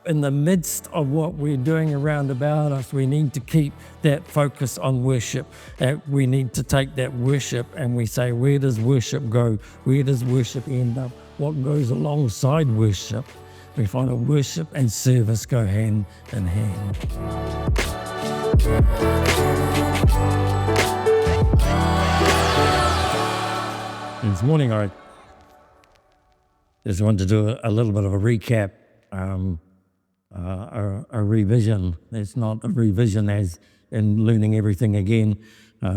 In the midst of what we're doing around about us, we need to keep that focus on worship. We need to take that worship and we say, where does worship go? Where does worship end up? What goes alongside worship? We find that worship and service go hand in hand. This morning I just wanted to do a little bit of a recap. A revision. It's not a revision as in learning everything again,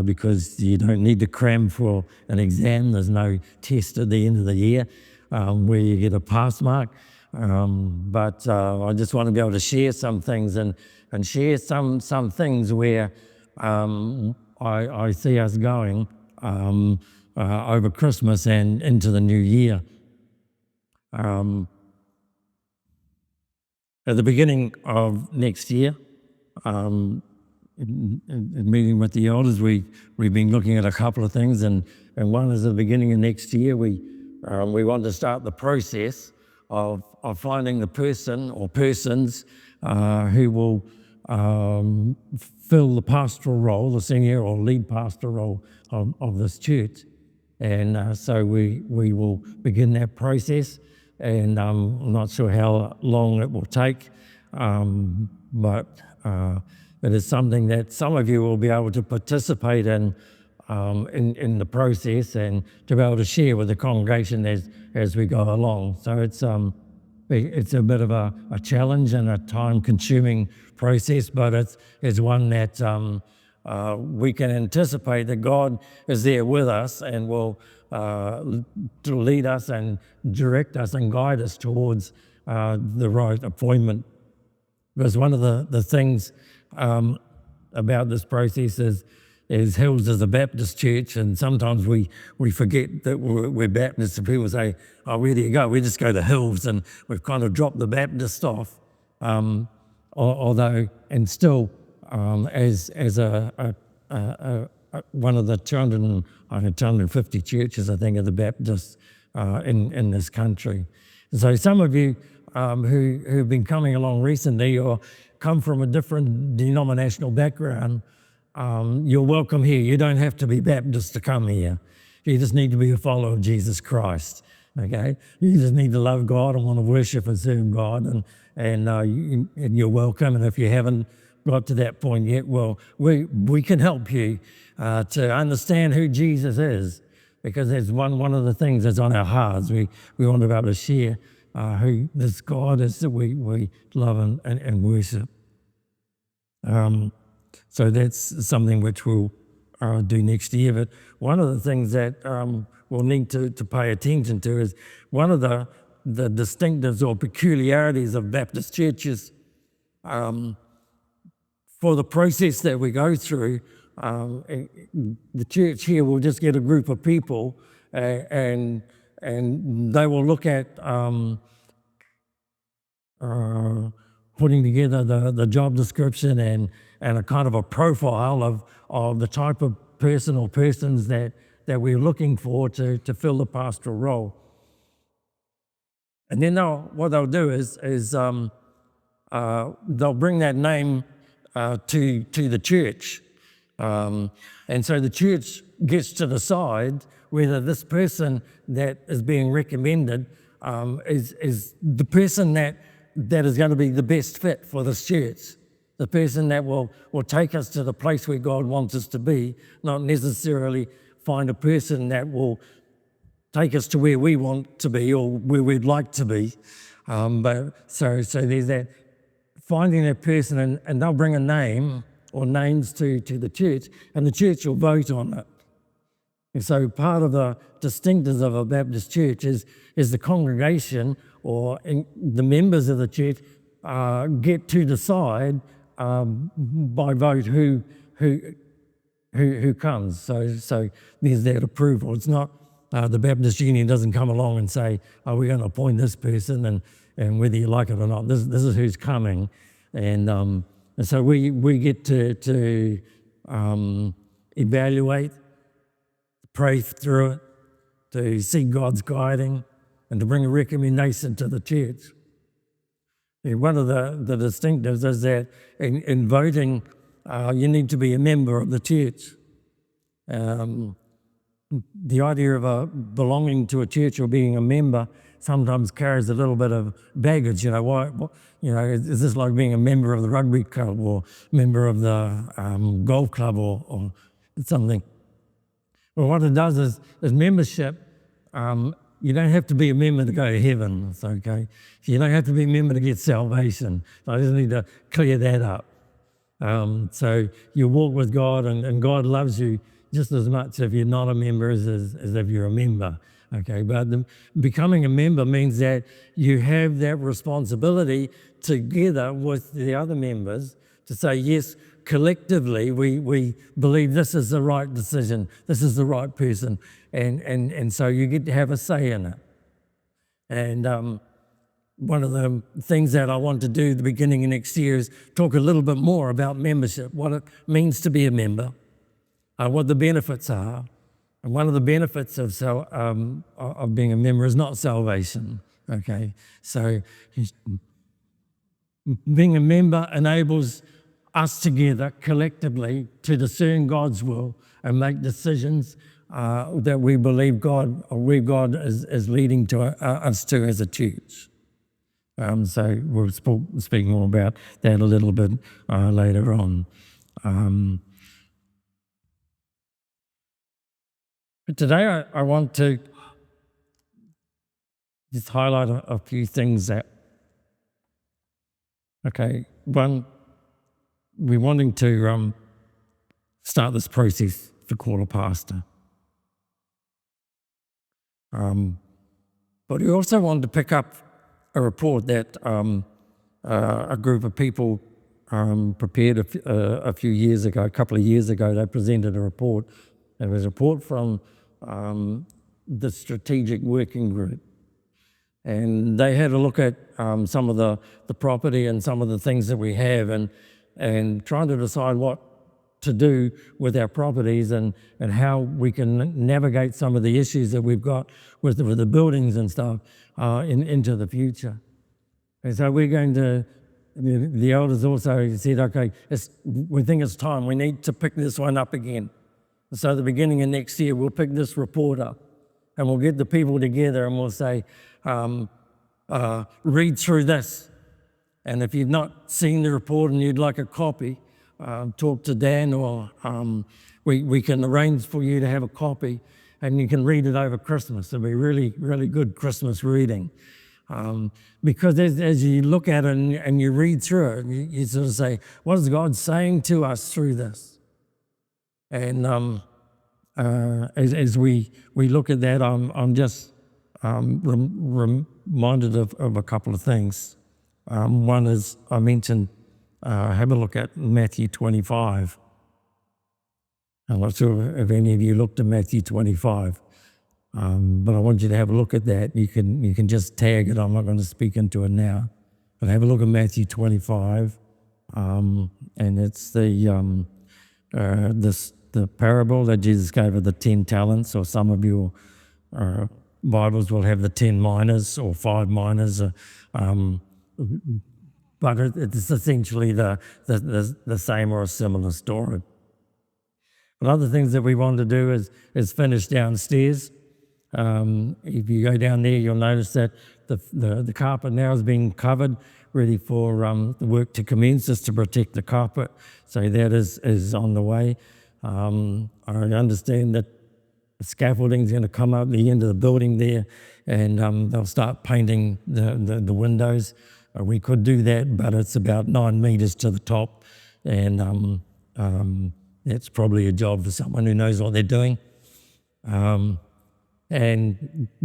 because you don't need to cram for an exam. There's no test at the end of the year where you get a pass mark. But I just want to be able to share some things and share some things where I see us going over Christmas and into the new year. At the beginning of next year, in meeting with the elders, we've been looking at a couple of things, and one is at the beginning of next year, we want to start the process of finding the person or persons who will fill the pastoral role, the senior or lead pastoral role of this church. And so we will begin that process. And I'm not sure how long it will take, but it is something that some of you will be able to participate in the process and to be able to share with the congregation as we go along. So it's a bit of a challenge and a time-consuming process, but it's one that we can anticipate that God is there with us and will to lead us and direct us and guide us towards the right appointment. Because one of the things about this process is Hills is a Baptist church, and sometimes we forget that we're Baptists, and people say, oh, where do you go? We just go to Hills, and we've kind of dropped the Baptist off. Although, and still, as one of the 250 churches, I think, of the Baptists in this country. So some of you who've been coming along recently or come from a different denominational background, you're welcome here. You don't have to be Baptist to come here. You just need to be a follower of Jesus Christ, okay? You just need to love God and want to worship and serve God, and you're welcome. And if you haven't got to that point yet, well, we can help you to understand who Jesus is, because there's one of the things that's on our hearts. We want to be able to share who this God is that we love and worship. So that's something which we'll do next year. But one of the things that we'll need to pay attention to is one of the distinctives or peculiarities of Baptist churches. For the process that we go through, the church here will just get a group of people and they will look at putting together the job description and a kind of a profile of the type of person or persons that we're looking for to fill the pastoral role. And then what they'll do is they'll bring that name to the church. And so the church gets to decide whether this person that is being recommended is the person that is going to be the best fit for this church, the person that will take us to the place where God wants us to be, not necessarily find a person that will take us to where we want to be or where we'd like to be. But so there's that, finding that person, and they'll bring a name or names to the church, and the church will vote on it. And so part of the distinctives of a Baptist church is the congregation or the members of the church get to decide by vote who comes. So there's that approval. It's not the Baptist Union doesn't come along and say, "Oh, we're going to appoint this person," and whether you like it or not, this is who's coming, and so we get to evaluate, pray through it, to seek God's guiding, and to bring a recommendation to the church. One of the distinctives is that in voting, you need to be a member of the church. The idea of belonging to a church or being a member sometimes carries a little bit of baggage. Is this like being a member of the rugby club or member of the golf club or something? Well, what it does is membership. You don't have to be a member to go to heaven. It's okay. You don't have to be a member to get salvation. I just need to clear that up. So you walk with God, and God loves you just as much if you're not a member as if you're a member. Okay, but becoming a member means that you have that responsibility together with the other members to say, yes, collectively we believe this is the right decision, this is the right person, and so you get to have a say in it. And one of the things that I want to do at the beginning of next year is talk a little bit more about membership, what it means to be a member, what the benefits are. And one of the benefits of being a member is not salvation, okay? So being a member enables us together collectively to discern God's will and make decisions that we believe God is leading to us to as a church. So we'll speak more about that a little bit later on. But today I want to just highlight a few things that, one, we're wanting to start this process to call a pastor. But we also wanted to pick up a report that a group of people prepared a few years ago, a couple of years ago. They presented a report. It was a report from the Strategic Working Group. And they had a look at some of the property and some of the things that we have and trying to decide what to do with our properties and how we can navigate some of the issues that we've got with the buildings and stuff into the future. And so we're going to, the elders also said, okay, we think it's time. We need to pick this one up again. So at the beginning of next year, we'll pick this report up and we'll get the people together and we'll say, read through this. And if you've not seen the report and you'd like a copy, talk to Dan or we can arrange for you to have a copy and you can read it over Christmas. It'll be really, really good Christmas reading. Because as you look at it and you read through it, you sort of say, what is God saying to us through this? And as we look at that, I'm just reminded of a couple of things. One is I mentioned, have a look at Matthew 25. I'm not sure if any of you looked at Matthew 25, but I want you to have a look at that. You can just tag it. I'm not going to speak into it now, but have a look at Matthew 25, and it's the parable that Jesus gave of the 10 talents, or some of your Bibles will have the 10 minas or 5 minas, but it's essentially the same or a similar story. But other things that we want to do is finish downstairs. If you go down there, you'll notice that the carpet now is being covered, ready for the work to commence, just to protect the carpet. So that is on the way. I understand that the scaffolding is going to come up the end of the building there, and they'll start painting the windows. We could do that, but it's about 9 meters to the top, and that's probably a job for someone who knows what they're doing. And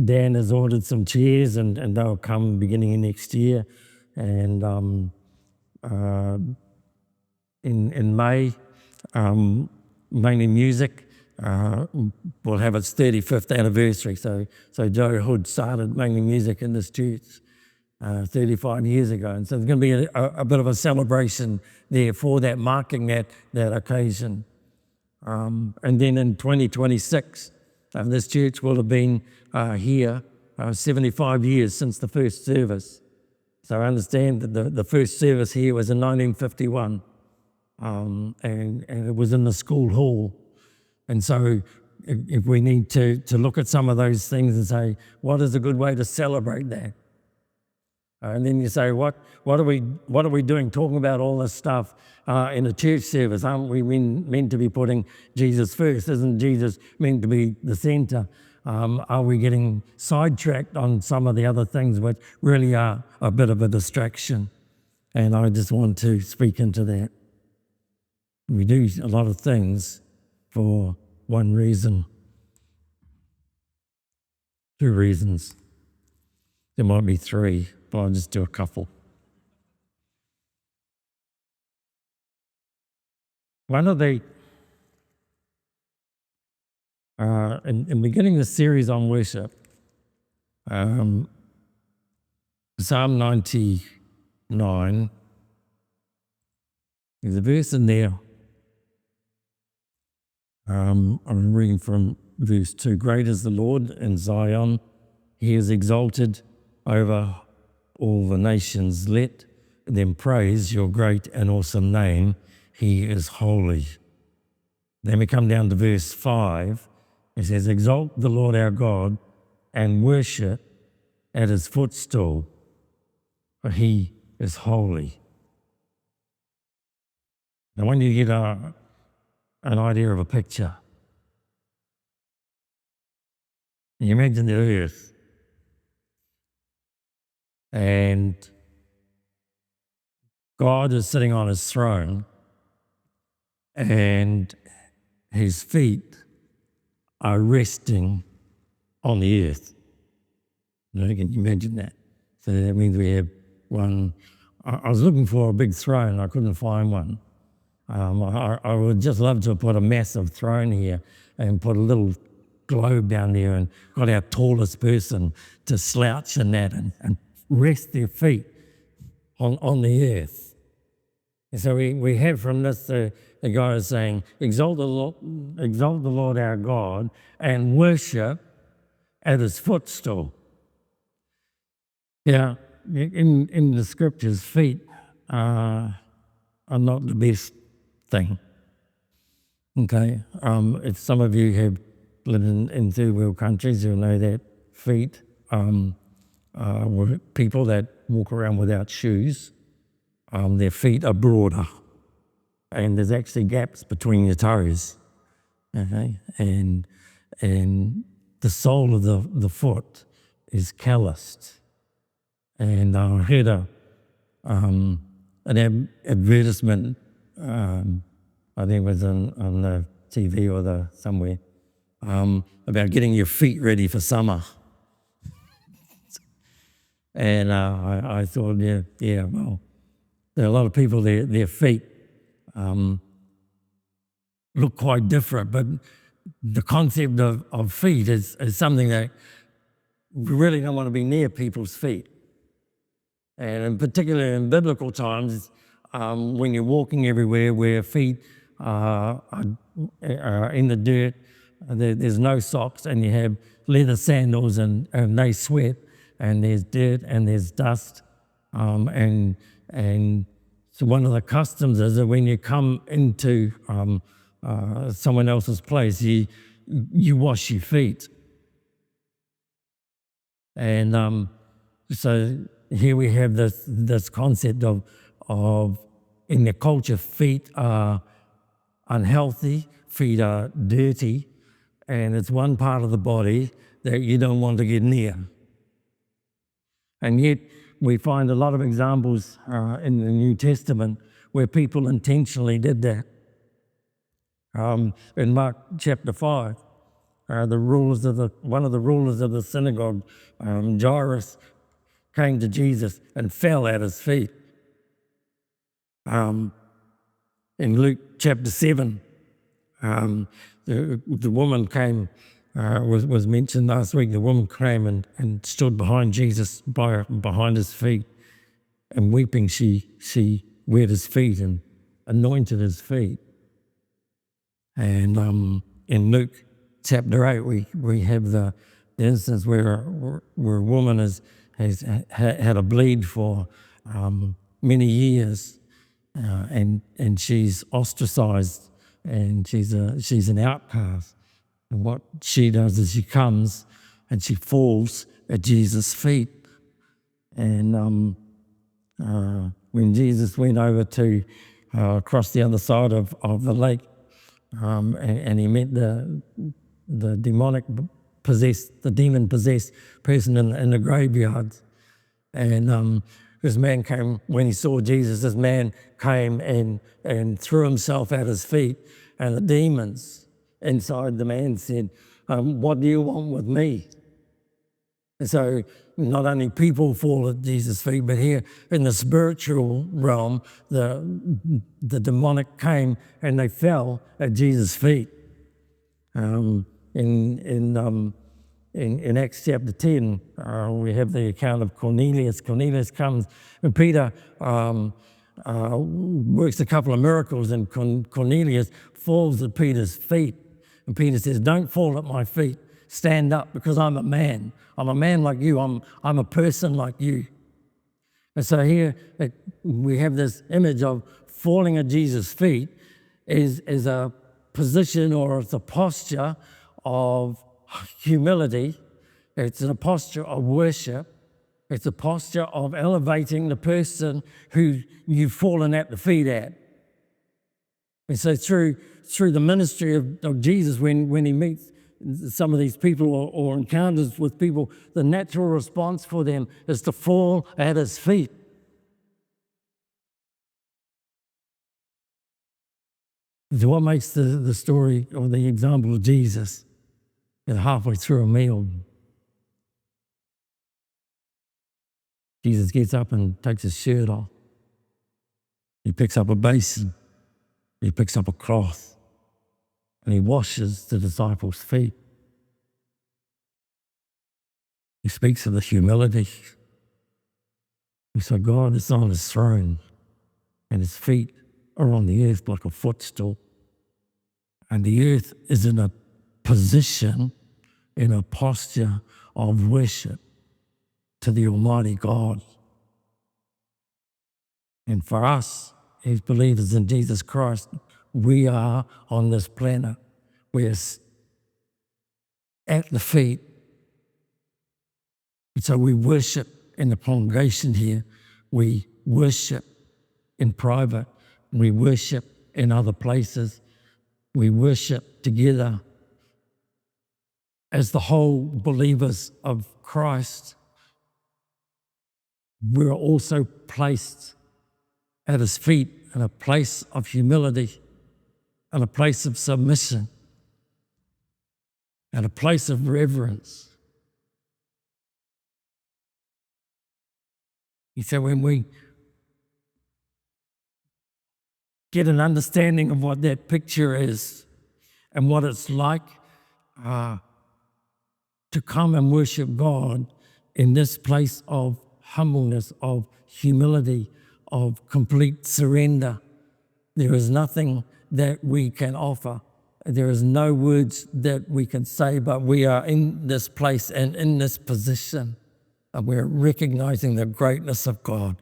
Dan has ordered some chairs, and they'll come beginning of next year. And in May, mainly music, will have its 35th anniversary. So Joe Hood started mainly music in this church 35 years ago. And so there's going to be a bit of a celebration there for that, marking that occasion. And then in 2026, this church will have been here 75 years since the first service. So I understand that the first service here was in 1951, and it was in the school hall. And so if we need to look at some of those things and say, what is a good way to celebrate that? And then you say, what are we doing talking about all this stuff in a church service? Aren't we meant to be putting Jesus first? Isn't Jesus meant to be the center? Are we getting sidetracked on some of the other things which really are a bit of a distraction? And I just want to speak into that. We do a lot of things for one reason, two reasons. There might be three, but I'll just do a couple. One of the, in beginning the series on worship, Psalm 99, there's a verse in there. I'm reading from verse 2. Great is the Lord in Zion. He is exalted over all the nations. Let them praise your great and awesome name. He is holy. Then we come down to verse 5. It says, exalt the Lord our God and worship at his footstool, for he is holy. I want you to get an idea of a picture. You imagine the earth, and God is sitting on his throne, and his feet are resting on the earth. Can you imagine that? So that means we have one. I was looking for a big throne. I couldn't find one. I would just love to have put a massive throne here and put a little globe down there and got our tallest person to slouch in that and rest their feet on the earth. And so we have from this, the guy is saying, exalt the Lord our God and worship at his footstool. Yeah, in the scriptures, feet are not the best thing. Okay, if some of you have lived in third world countries, you'll know that feet were people that walk around without shoes. Their feet are broader, and there's actually gaps between your toes. Okay, and the sole of the foot is calloused. And I heard an advertisement. I think it was on the TV or somewhere, about getting your feet ready for summer. And I thought, yeah, well, there are a lot of people, their feet look quite different, but the concept of feet is something that we really don't want to be near people's feet. And in particular in biblical times, when you're walking everywhere where feet are in the dirt, there's no socks, and you have leather sandals and they sweat, and there's dirt and there's dust. And so one of the customs is that when you come into someone else's place, you wash your feet. And so here we have this concept of in the culture, feet are unhealthy, feet are dirty, and it's one part of the body that you don't want to get near. And yet we find a lot of examples in the New Testament where people intentionally did that. In Mark chapter 5, one of the rulers of the synagogue, Jairus, came to Jesus and fell at his feet. In Luke chapter 7, the woman came, was mentioned last week. The woman came and stood behind Jesus, behind his feet, and weeping, she wet his feet and anointed his feet. And in Luke chapter 8, we have the instance where a woman has had a bleed for many years, and she's ostracized, and she's an outcast. And what she does is she comes and she falls at Jesus' feet. And when Jesus went over to across the other side of the lake, and he met the demon-possessed person in the graveyard. And this man came, when he saw Jesus, this man came and threw himself at his feet, and the demons inside the man said, what do you want with me? And so not only people fall at Jesus' feet, but here in the spiritual realm, the demonic came and they fell at Jesus' feet. In Acts chapter 10, we have the account of Cornelius. Cornelius comes, and Peter works a couple of miracles, and Cornelius falls at Peter's feet. And Peter says, don't fall at my feet. Stand up, because I'm a man. I'm a man like you. I'm a person like you. And so here we have this image of falling at Jesus' feet is a position, or it's a posture of humility. It's a posture of worship. It's a posture of elevating the person who you've fallen at the feet at. And so through the ministry of Jesus, when he meets some of these people or encounters with people, the natural response for them is to fall at his feet. So what makes the story or the example of Jesus is halfway through a meal, Jesus gets up and takes his shirt off. He picks up a basin. He picks up a cloth. And he washes the disciples' feet. He speaks of the humility. He said, God is on his throne, and his feet are on the earth like a footstool. And the earth is in a position, in a posture of worship to the Almighty God. And for us, as believers in Jesus Christ, we are on this planet. We're at the feet. And so we worship in the congregation here. We worship in private. We worship in other places. We worship together as the whole believers of Christ. We're also placed at his feet in a place of humility, in a place of submission, and a place of reverence. He said, when we get an understanding of what that picture is and what it's like to come and worship God in this place of humbleness, of humility, of complete surrender, there is nothing that we can offer. There is no words that we can say, but we are in this place and in this position, and we're recognizing the greatness of God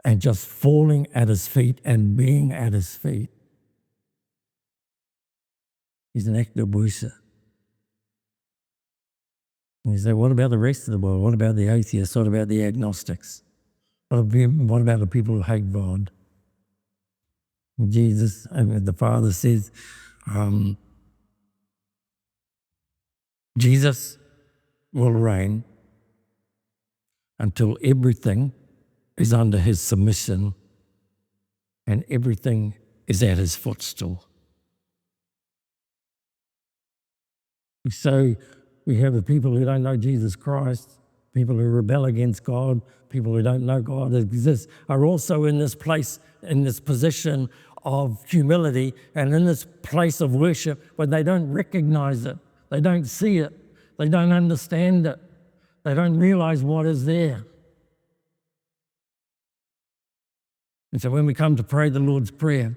and just falling at his feet and being at his feet. He's an act of worship. And you say, what about the rest of the world? What about the atheists? What about the agnostics? What about the people who hate God? Jesus, the Father says, Jesus will reign until everything is under his submission and everything is at his footstool. So we have the people who don't know Jesus Christ, people who rebel against God, people who don't know God exists, are also in this place, in this position of humility and in this place of worship, but they don't recognize it, they don't see it, they don't understand it, they don't realize what is there. And so when we come to pray the Lord's Prayer,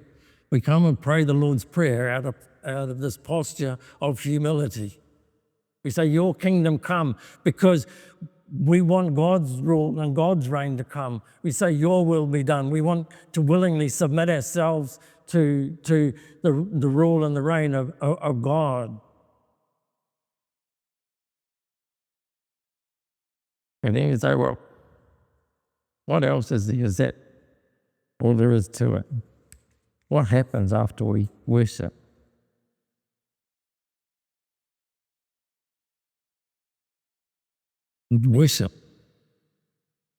we come and pray the Lord's Prayer out of this posture of humility. We say, your kingdom come, because We want God's rule and God's reign to come. We say, your will be done. We want to willingly submit ourselves to the rule and the reign of God. And then you say, well, what else is there? Is that all there is to it? What happens after we worship? Worship,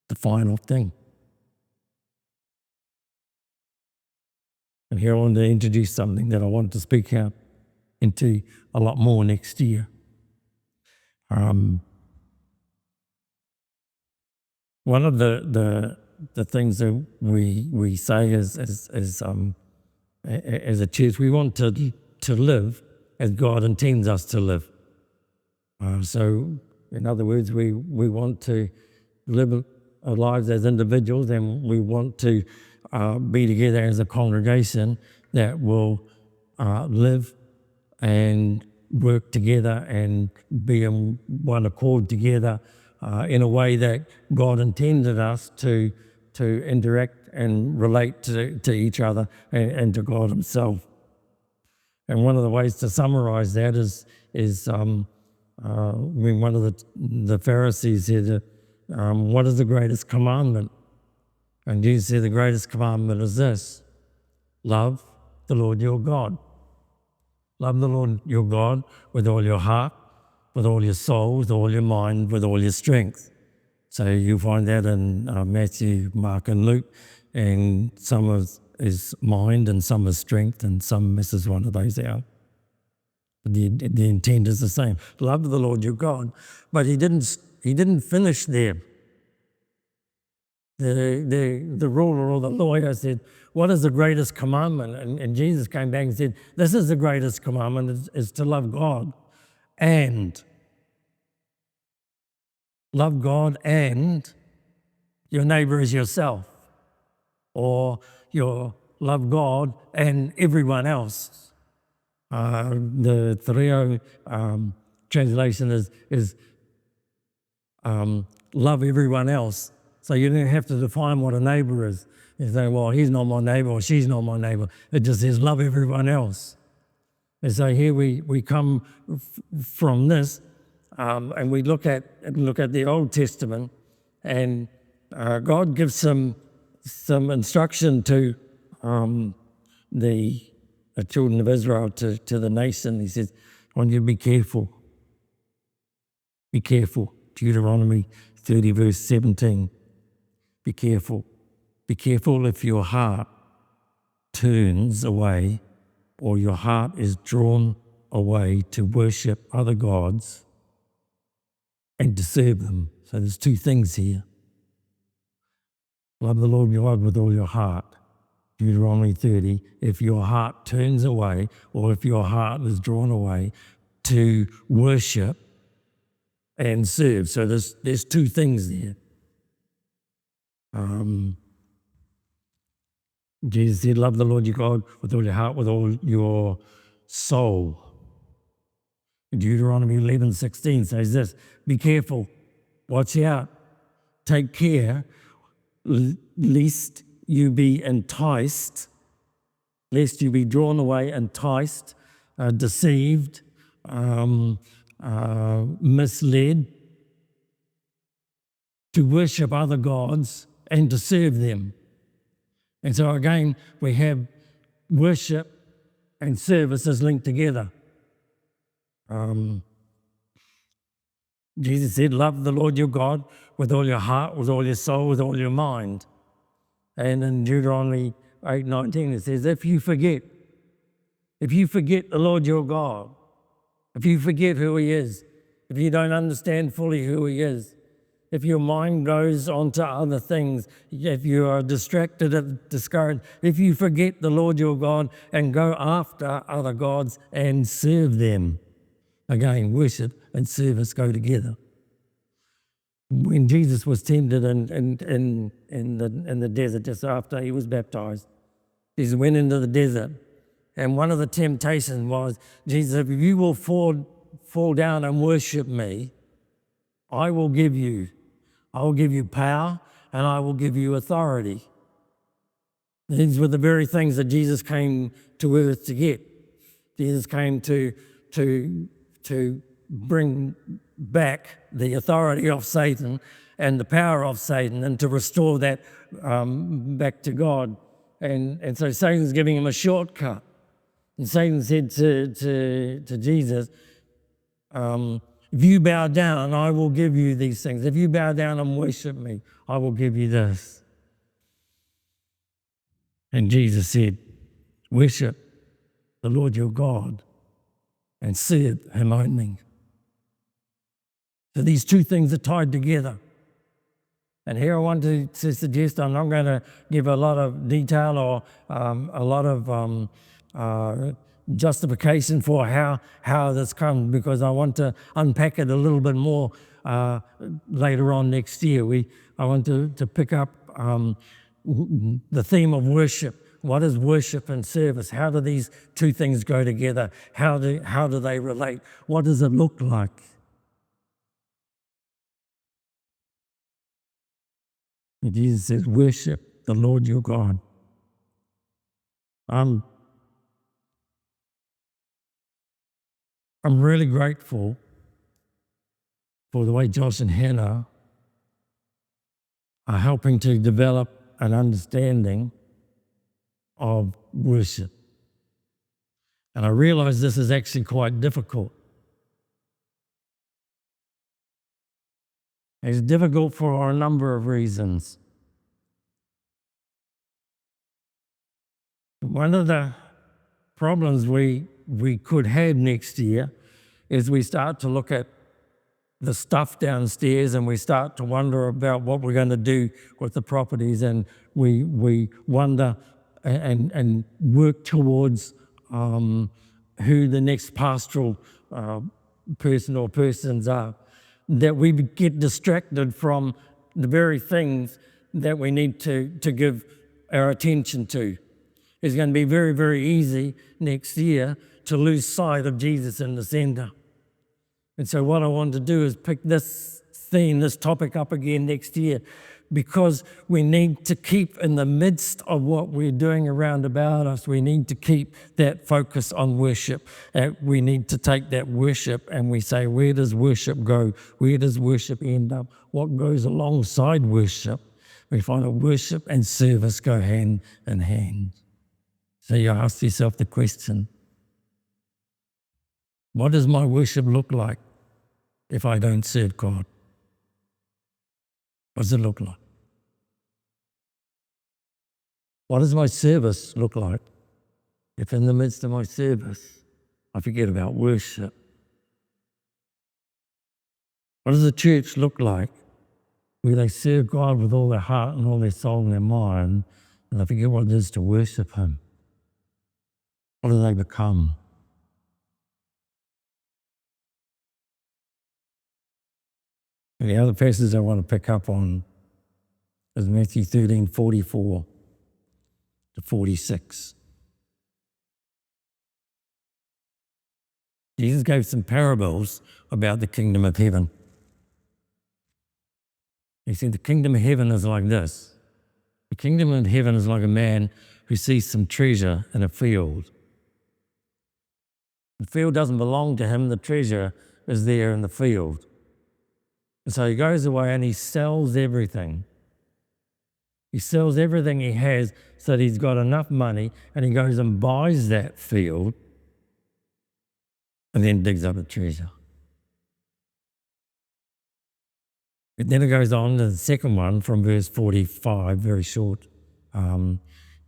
the final thing. And here I want to introduce something that I want to speak out into a lot more next year. One of the things that we say as a church, we want to live as God intends us to live. So, in other words, we want to live our lives as individuals, and we want to be together as a congregation that will live and work together and be in one accord together in a way that God intended us to interact and relate to each other and to God himself. And one of the ways to summarize that is one of the Pharisees said, what is the greatest commandment? And Jesus said, the greatest commandment is this: love the Lord your God. Love the Lord your God with all your heart, with all your soul, with all your mind, with all your strength. So you find that in Matthew, Mark, and Luke, and some is mind and some is strength, and some misses one of those out. But the intent is the same. Love the Lord your God. But he didn't finish there. The ruler or the lawyer said, what is the greatest commandment? And Jesus came back and said, this is the greatest commandment, is to love God and your neighbor as yourself, or your love God and everyone else. The Thereo translation is love everyone else. So you don't have to define what a neighbor is. You say, well, he's not my neighbor or she's not my neighbor. It just says love everyone else. And so here we come from this, and we look at the Old Testament, and God gives some instruction to the children of Israel, to the nation. He says, I want you to be careful. Be careful. Deuteronomy 30 verse 17. Be careful. Be careful if your heart turns away or your heart is drawn away to worship other gods and to serve them. So there's two things here. Love the Lord your God with all your heart. Deuteronomy 30. If your heart turns away or if your heart is drawn away to worship and serve. So there's two things there. Jesus said, love the Lord your God with all your heart, with all your soul. Deuteronomy 11:16 says this: be careful, watch out, take care, lest you be enticed, lest you be drawn away, enticed, deceived, misled, to worship other gods and to serve them. And so again, we have worship and services linked together. Jesus said, love the Lord your God with all your heart, with all your soul, with all your mind. And in Deuteronomy 8:19 it says, if you forget the Lord your God, if you forget who he is, if you don't understand fully who he is, if your mind goes on to other things, if you are distracted and discouraged, if you forget the Lord your God and go after other gods and serve them. Again, worship and service go together. When Jesus was tempted in the desert just after he was baptized, Jesus went into the desert, and one of the temptations was, Jesus, if you will fall down and worship me, I will give you I will give you power, and I will give you authority. These were the very things that Jesus came to earth to get. Jesus came to bring back the authority of Satan and the power of Satan, and to restore that back to God. And so Satan's giving him a shortcut. And Satan said to Jesus, if you bow down, I will give you these things. If you bow down and worship me, I will give you this. And Jesus said, worship the Lord your God and serve him only. So these two things are tied together. And here I want to suggest, I'm not going to give a lot of detail or a lot of justification for how this comes, because I want to unpack it a little bit more later on next year. I want to pick up the theme of worship. What is worship and service? How do these two things go together? How do they relate? What does it look like? And Jesus says, worship the Lord your God. I'm really grateful for the way Josh and Hannah are helping to develop an understanding of worship. And I realize this is actually quite difficult. It's difficult for a number of reasons. One of the problems we could have next year is we start to look at the stuff downstairs and we start to wonder about what we're going to do with the properties, and we wonder and work towards who the next pastoral person or persons are, that we get distracted from the very things that we need to give our attention to. It's going to be very, very easy next year to lose sight of Jesus in the center. And so what I want to do is pick this theme, this topic up again next year, because we need to keep in the midst of what we're doing around about us, we need to keep that focus on worship. We need to take that worship and we say, where does worship go? Where does worship end up? What goes alongside worship? We find that worship and service go hand in hand. So you ask yourself the question, what does my worship look like if I don't serve God? What does it look like? What does my service look like if in the midst of my service I forget about worship? What does the church look like where they serve God with all their heart and all their soul and their mind, and they forget what it is to worship him? What do they become? And the other passage I want to pick up on is Matthew 13:44 to 46. Jesus gave some parables about the kingdom of heaven. He said the kingdom of heaven is like this. The kingdom of heaven is like a man who sees some treasure in a field. The field doesn't belong to him, the treasure is there in the field. And so he goes away and he sells everything. He sells everything he has so that he's got enough money, and he goes and buys that field and then digs up the treasure. And then it goes on to the second one from verse 45, very short.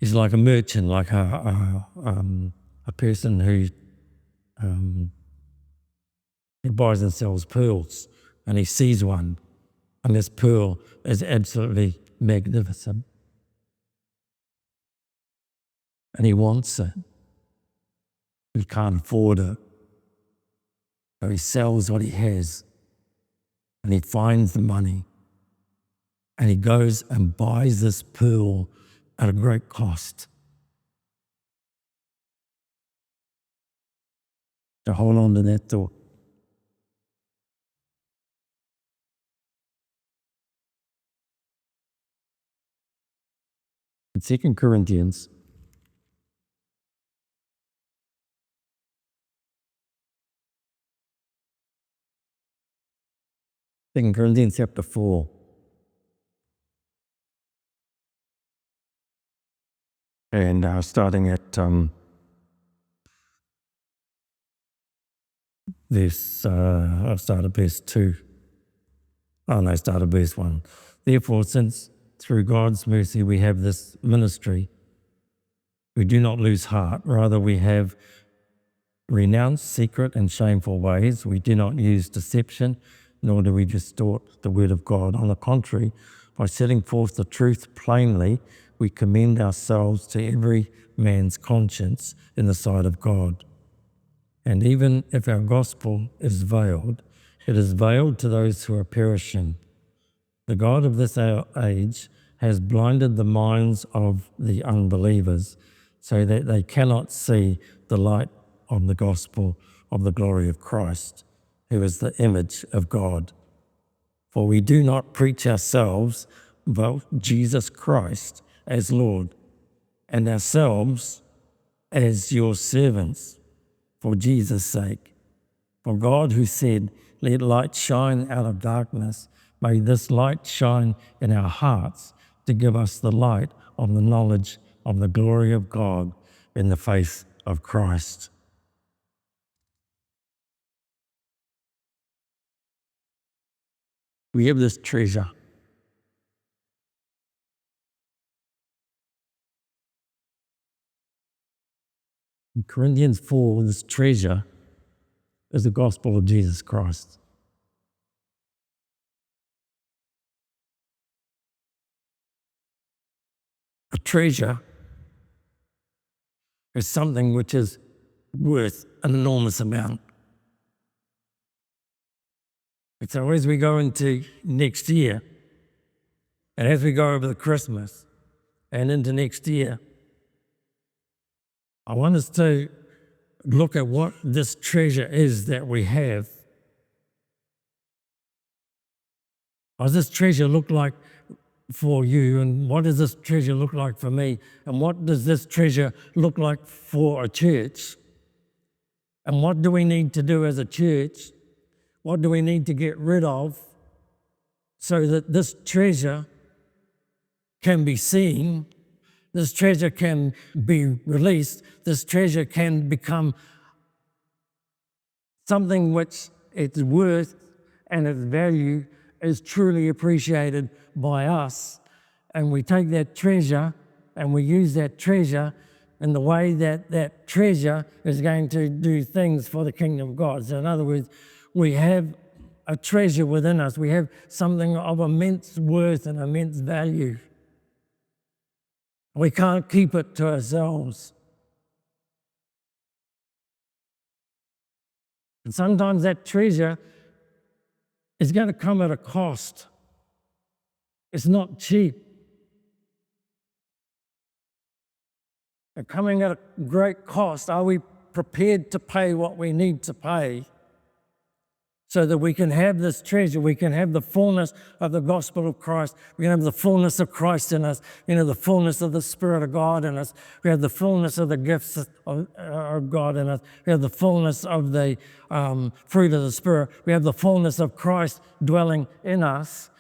He's like a merchant, like a person who buys and sells pearls, and he sees one, and this pearl is absolutely magnificent. And he wants it. He can't afford it. So he sells what he has, and he finds the money, and he goes and buys this pearl at a great cost. To hold on to that thought. In 2 Corinthians, 2 Corinthians chapter 4, and starting at this, I'll start at verse 2. Oh no, start at verse 1. Therefore, since through God's mercy we have this ministry, we do not lose heart. Rather, we have renounced secret and shameful ways. We do not use deception, nor do we distort the word of God. On the contrary, by setting forth the truth plainly, we commend ourselves to every man's conscience in the sight of God. And even if our gospel is veiled, it is veiled to those who are perishing. The God of this age has blinded the minds of the unbelievers so that they cannot see the light of the gospel of the glory of Christ, who is the image of God. For we do not preach ourselves, but Jesus Christ as Lord, and ourselves as your servants for Jesus' sake. For God, who said, "Let light shine out of darkness," may this light shine in our hearts to give us the light of the knowledge of the glory of God in the face of Christ. We have this treasure. In Corinthians 4, this treasure is the gospel of Jesus Christ. A treasure is something which is worth an enormous amount. And so as we go into next year, and as we go over the Christmas and into next year, I want us to look at what this treasure is that we have. What does this treasure look like for you, and what does this treasure look like for me, and what does this treasure look like for a church, and what do we need to do as a church, what do we need to get rid of so that this treasure can be seen, this treasure can be released, this treasure can become something which its worth and its value is truly appreciated by us. And we take that treasure and we use that treasure in the way that that treasure is going to do things for the kingdom of God. So in other words, we have a treasure within us. We have something of immense worth and immense value. We can't keep it to ourselves. And sometimes that treasure is going to come at a cost. It's not cheap. They're coming at a great cost. Are we prepared to pay what we need to pay so that we can have this treasure? We can have the fullness of the gospel of Christ. We can have the fullness of Christ in us. The fullness of the Spirit of God in us. We have the fullness of the gifts of God in us. We have the fullness of the fruit of the Spirit. We have the fullness of Christ dwelling in us.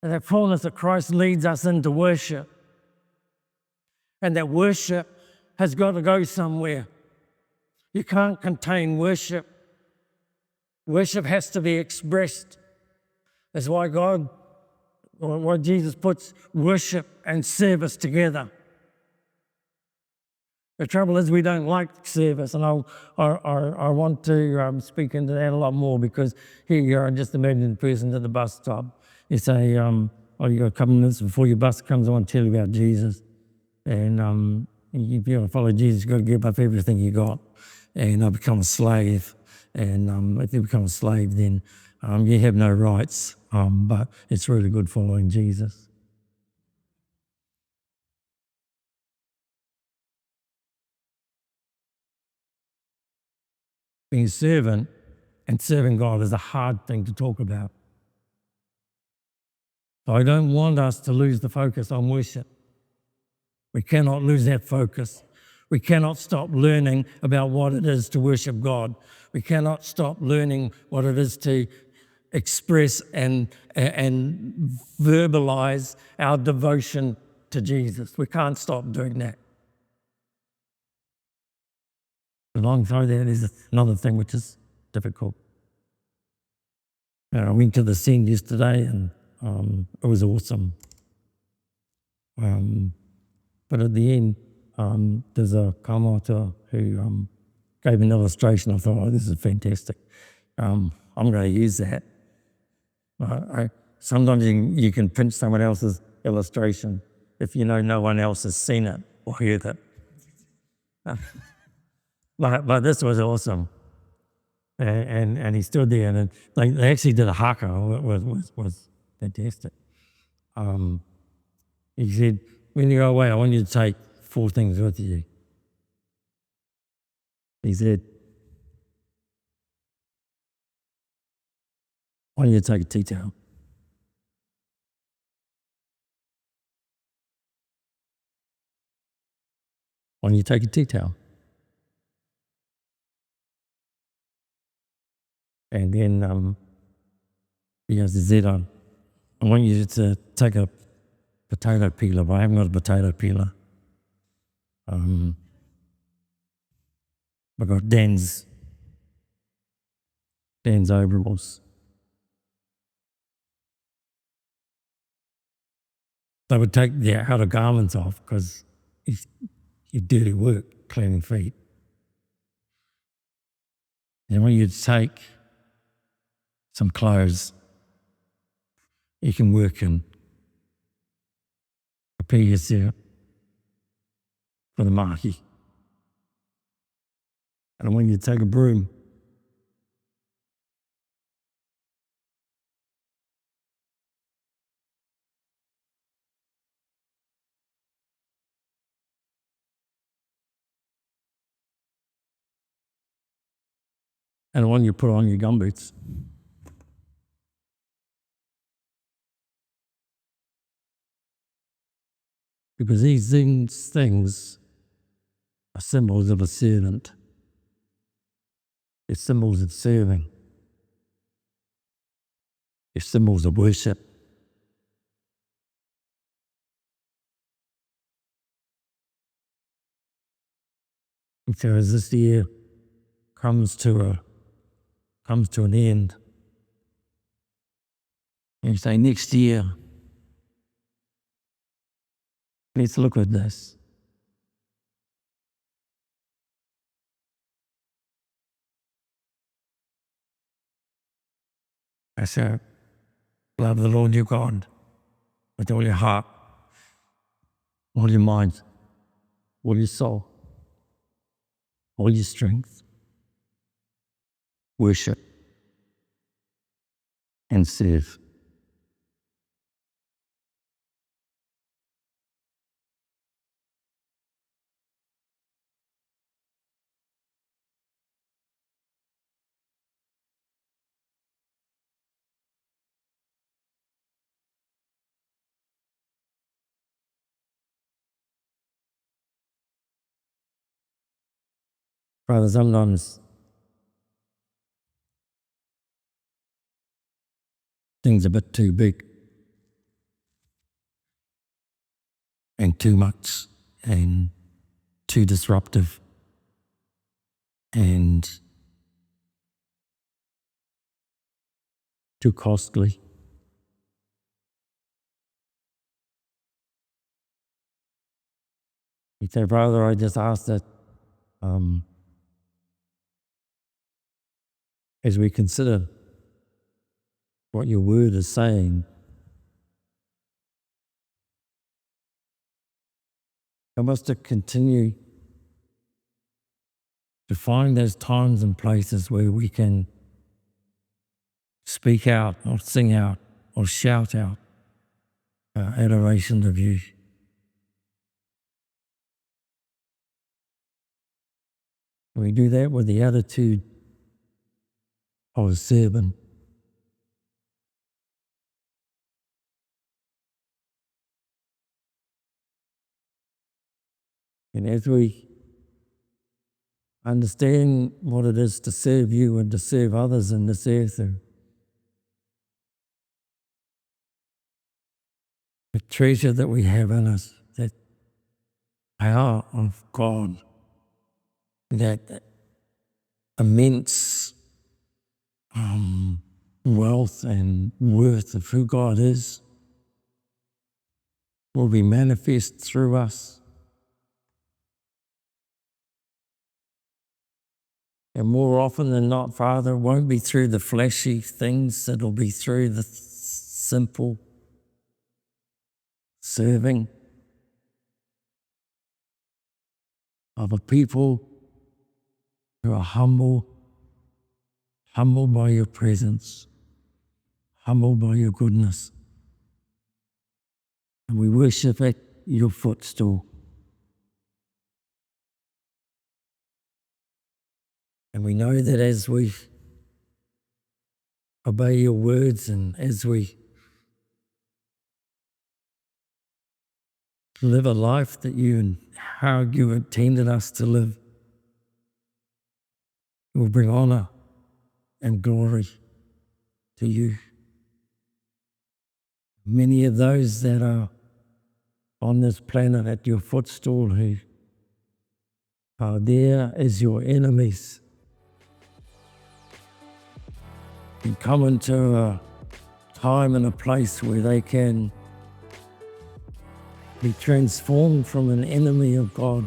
And that fullness of Christ leads us into worship. And that worship has got to go somewhere. You can't contain worship. Worship has to be expressed. That's why Jesus puts worship and service together. The trouble is we don't like service, and I want to speak into that a lot more, because here you are, just imagine the person at the bus stop. You say, you got a couple minutes before your bus comes, I want to tell you about Jesus. And if you want to follow Jesus, you've got to give up everything you got and become a slave. And if you become a slave, then you have no rights, but it's really good following Jesus. Being a servant and serving God is a hard thing to talk about. So I don't want us to lose the focus on worship. We cannot lose that focus. We cannot stop learning about what it is to worship God. We cannot stop learning what it is to express and verbalize our devotion to Jesus. We can't stop doing that. Alongside that is another thing which is difficult. I went to the scene yesterday and it was awesome. But at the end, there's a kamata who gave an illustration. I thought, oh, this is fantastic. I'm going to use that. Sometimes you can pinch someone else's illustration if you know no one else has seen it or heard it. But this was awesome. And he stood there and they actually did a haka. It was fantastic. He said, when you go away, I want you to take 4 things with you. He said, I want you to take a tea towel. Why don't you take a tea towel? And then he said, I want you to take a potato peeler, but I haven't got a potato peeler. I got Dan's overalls. They would take the outer garments off because it's dirty work cleaning feet. And when you take some clothes you can work in, prepare yourself for the mahi. And when you take a broom, and when you put on your gumboots. Because these things are symbols of a servant. They're symbols of serving. They're symbols of worship. And so as this year comes to an end, and you say next year, let's look at this. I say, love the Lord your God with all your heart, all your mind, all your soul, all your strength. Worship and serve. Father, sometimes things are a bit too big and too much and too disruptive and too costly. You say, Father, I just ask that as we consider what your word is saying, help us to continue to find those times and places where we can speak out or sing out or shout out adoration of you. We do that with the attitude of a servant. And as we understand what it is to serve you and to serve others in this earth, the treasure that we have in us, that power of God, that immense wealth and worth of who God is, will be manifest through us. And more often than not, Father, it won't be through the flashy things, it'll be through the simple serving of a people who are humbled by your presence, humbled by your goodness. And we worship at your footstool. And we know that as we obey your words and as we live a life that you and how you intended us to live, it will bring honor and glory to you. Many of those that are on this planet at your footstool who are there as your enemies, can come into a time and a place where they can be transformed from an enemy of God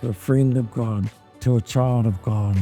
to a friend of God, to a child of God.